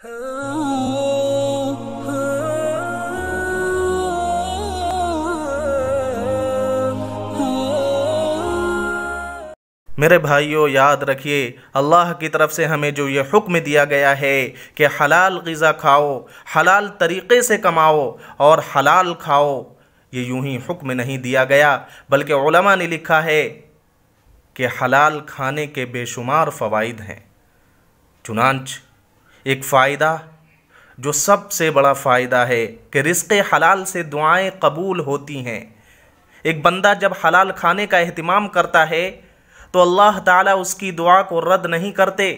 میرے بھائیوں، یاد رکھیے اللہ کی طرف سے ہمیں جو یہ حکم دیا گیا ہے کہ حلال غذا کھاؤ، حلال طریقے سے کماؤ اور حلال کھاؤ، یہ یوں ہی حکم نہیں دیا گیا، بلکہ علماء نے لکھا ہے کہ حلال کھانے کے بے شمار فوائد ہیں۔ چنانچہ ایک فائدہ جو سب سے بڑا فائدہ ہے کہ رزق حلال سے دعائیں قبول ہوتی ہیں۔ ایک بندہ جب حلال کھانے کا اہتمام کرتا ہے تو اللہ تعالیٰ اس کی دعا کو رد نہیں کرتے۔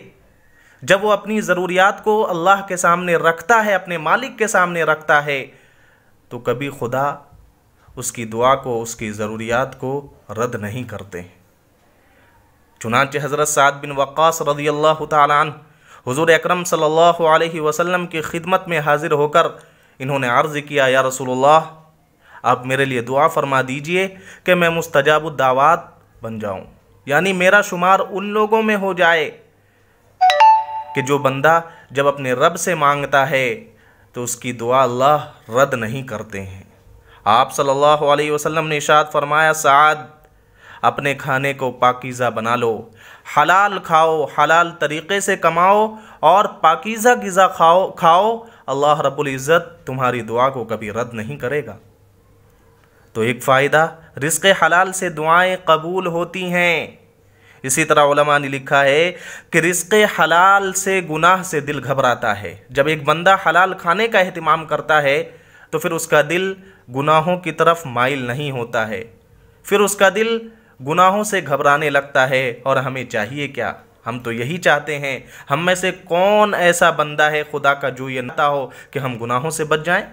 جب وہ اپنی ضروریات کو اللہ کے سامنے رکھتا ہے، اپنے مالک کے سامنے رکھتا ہے، تو کبھی خدا اس کی دعا کو، اس کی ضروریات کو رد نہیں کرتے۔ چنانچہ حضرت سعد بن وقاص رضی اللہ تعالیٰ عنہ حضور اکرم صلی اللہ علیہ وسلم کی خدمت میں حاضر ہو کر انہوں نے عرض کیا، یا رسول اللہ، آپ میرے لیے دعا فرما دیجئے کہ میں مستجاب الدعوات بن جاؤں، یعنی میرا شمار ان لوگوں میں ہو جائے کہ جو بندہ جب اپنے رب سے مانگتا ہے تو اس کی دعا اللہ رد نہیں کرتے ہیں۔ آپ صلی اللہ علیہ وسلم نے ارشاد فرمایا، سعد، اپنے کھانے کو پاکیزہ بنا لو، حلال کھاؤ، حلال طریقے سے کماؤ اور پاکیزہ غذا کھاؤ، اللہ رب العزت تمہاری دعا کو کبھی رد نہیں کرے گا۔ تو ایک فائدہ، رزق حلال سے دعائیں قبول ہوتی ہیں۔ اسی طرح علماء نے لکھا ہے کہ رزق حلال سے گناہ سے دل گھبراتا ہے۔ جب ایک بندہ حلال کھانے کا اہتمام کرتا ہے تو پھر اس کا دل گناہوں کی طرف مائل نہیں ہوتا ہے، پھر اس کا دل گناہوں سے گھبرانے لگتا ہے۔ اور ہمیں چاہیے کیا؟ ہم تو یہی چاہتے ہیں، ہم میں سے کون ایسا بندہ ہے خدا کا جو یہ نہ ہو کہ ہم گناہوں سے بچ جائیں۔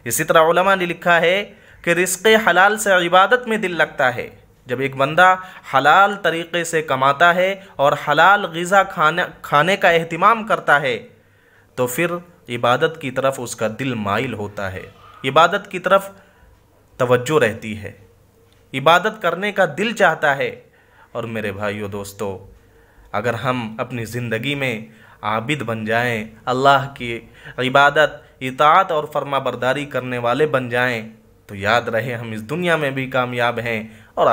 اسی طرح علماء نے لکھا ہے کہ رزق حلال سے عبادت میں دل لگتا ہے۔ جب ایک بندہ حلال طریقے سے کماتا ہے اور حلال غذا کھانے کا اہتمام کرتا ہے تو پھر عبادت کی طرف اس کا دل مائل ہوتا ہے، عبادت کی طرف توجہ رہتی ہے، عبادت کرنے کا دل چاہتا ہے۔ اور میرے بھائیو دوستو، اگر ہم اپنی زندگی میں عابد بن جائیں، اللہ کی عبادت، اطاعت اور فرما برداری کرنے والے بن جائیں، تو یاد رہے ہم اس دنیا میں بھی کامیاب ہیں اور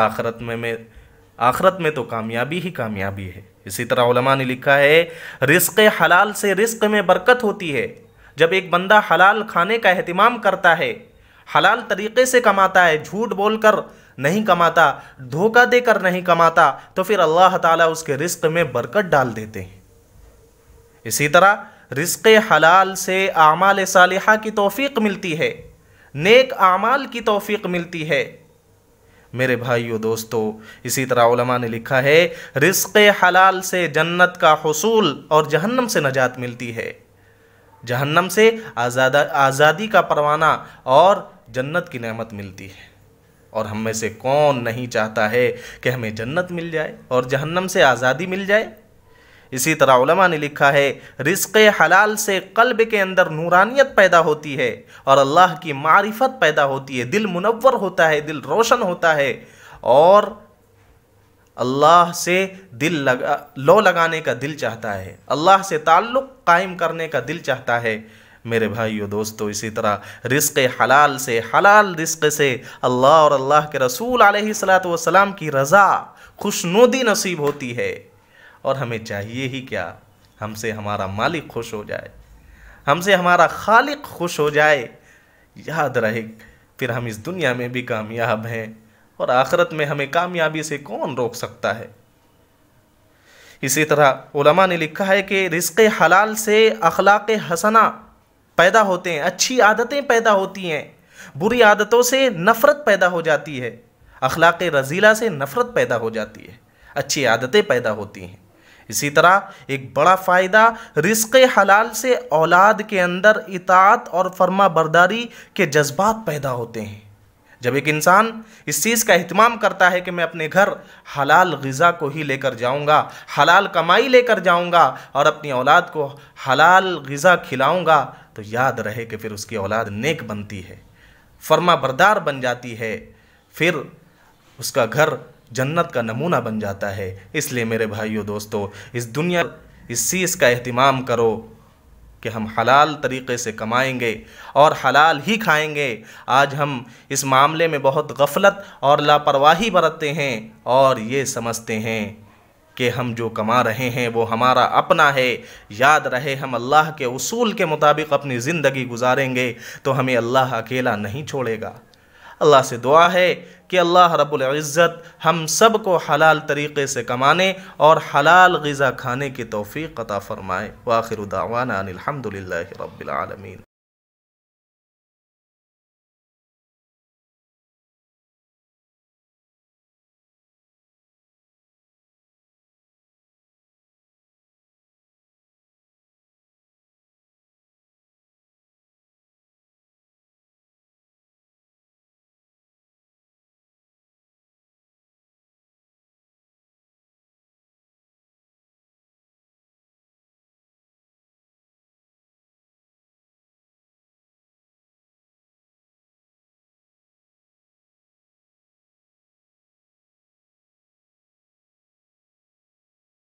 آخرت میں تو کامیابی ہی کامیابی ہے۔ اسی طرح علماء نے لکھا ہے، رزق حلال سے رزق میں برکت ہوتی ہے۔ جب ایک بندہ حلال کھانے کا اہتمام کرتا ہے، حلال طریقے سے کماتا ہے، جھوٹ بول کر نہیں کماتا، دھوکہ دے کر نہیں کماتا، تو پھر اللہ تعالیٰ اس کے رزق میں برکت ڈال دیتے ہیں۔ اسی طرح رزق حلال سے اعمال صالحہ کی توفیق ملتی ہے، نیک اعمال کی توفیق ملتی ہے۔ میرے بھائیو دوستو، اسی طرح علماء نے لکھا ہے، رزق حلال سے جنت کا حصول اور جہنم سے نجات ملتی ہے، جہنم سے آزادی کا پروانہ اور جنت کی نعمت ملتی ہے۔ اور ہم میں سے کون نہیں چاہتا ہے کہ ہمیں جنت مل جائے اور جہنم سے آزادی مل جائے؟ اسی طرح علماء نے لکھا ہے، رزق حلال سے قلب کے اندر نورانیت پیدا ہوتی ہے اور اللہ کی معرفت پیدا ہوتی ہے، دل منور ہوتا ہے، دل روشن ہوتا ہے اور اللہ سے لو لگانے کا دل چاہتا ہے، اللہ سے تعلق قائم کرنے کا دل چاہتا ہے۔ میرے بھائیو دوستو، اسی طرح رزق حلال سے، حلال رزق سے اللہ اور اللہ کے رسول علیہ السلام کی رضا، خوشنودی نصیب ہوتی ہے۔ اور ہمیں چاہیے ہی کیا؟ ہم سے ہمارا مالک خوش ہو جائے، ہم سے ہمارا خالق خوش ہو جائے۔ یاد رہے پھر ہم اس دنیا میں بھی کامیاب ہیں اور آخرت میں ہمیں کامیابی سے کون روک سکتا ہے؟ اسی طرح علماء نے لکھا ہے کہ رزق حلال سے اخلاق حسنہ پیدا ہوتے ہیں، اچھی عادتیں پیدا ہوتی ہیں، بری عادتوں سے نفرت پیدا ہو جاتی ہے، اخلاق رذیلہ سے نفرت پیدا ہو جاتی ہے، اچھی عادتیں پیدا ہوتی ہیں۔ اسی طرح ایک بڑا فائدہ، رزق حلال سے اولاد کے اندر اطاعت اور فرما برداری کے جذبات پیدا ہوتے ہیں۔ جب ایک انسان اس چیز کا اہتمام کرتا ہے کہ میں اپنے گھر حلال غذا کو ہی لے کر جاؤں گا، حلال کمائی لے کر جاؤں گا اور اپنی اولاد کو حلال غذا کھلاؤں گا، تو یاد رہے کہ پھر اس کی اولاد نیک بنتی ہے، فرما بردار بن جاتی ہے، پھر اس کا گھر جنت کا نمونہ بن جاتا ہے۔ اس لیے میرے بھائیو دوستو، اس دنیا اس چیز کا اہتمام کرو کہ کہ ہم حلال طریقے سے کمائیں گے اور حلال ہی کھائیں گے۔ آج ہم اس معاملے میں بہت غفلت اور لاپرواہی برتتے ہیں اور یہ سمجھتے ہیں کہ ہم جو کما رہے ہیں وہ ہمارا اپنا ہے۔ یاد رہے ہم اللہ کے اصول کے مطابق اپنی زندگی گزاریں گے تو ہمیں اللہ اکیلا نہیں چھوڑے گا۔ اللہ سے دعا ہے کہ اللہ رب العزت ہم سب کو حلال طریقے سے کمانے اور حلال غذا کھانے کی توفیق عطا فرمائے۔ وآخر دعوانا ان الحمد للہ رب العالمین۔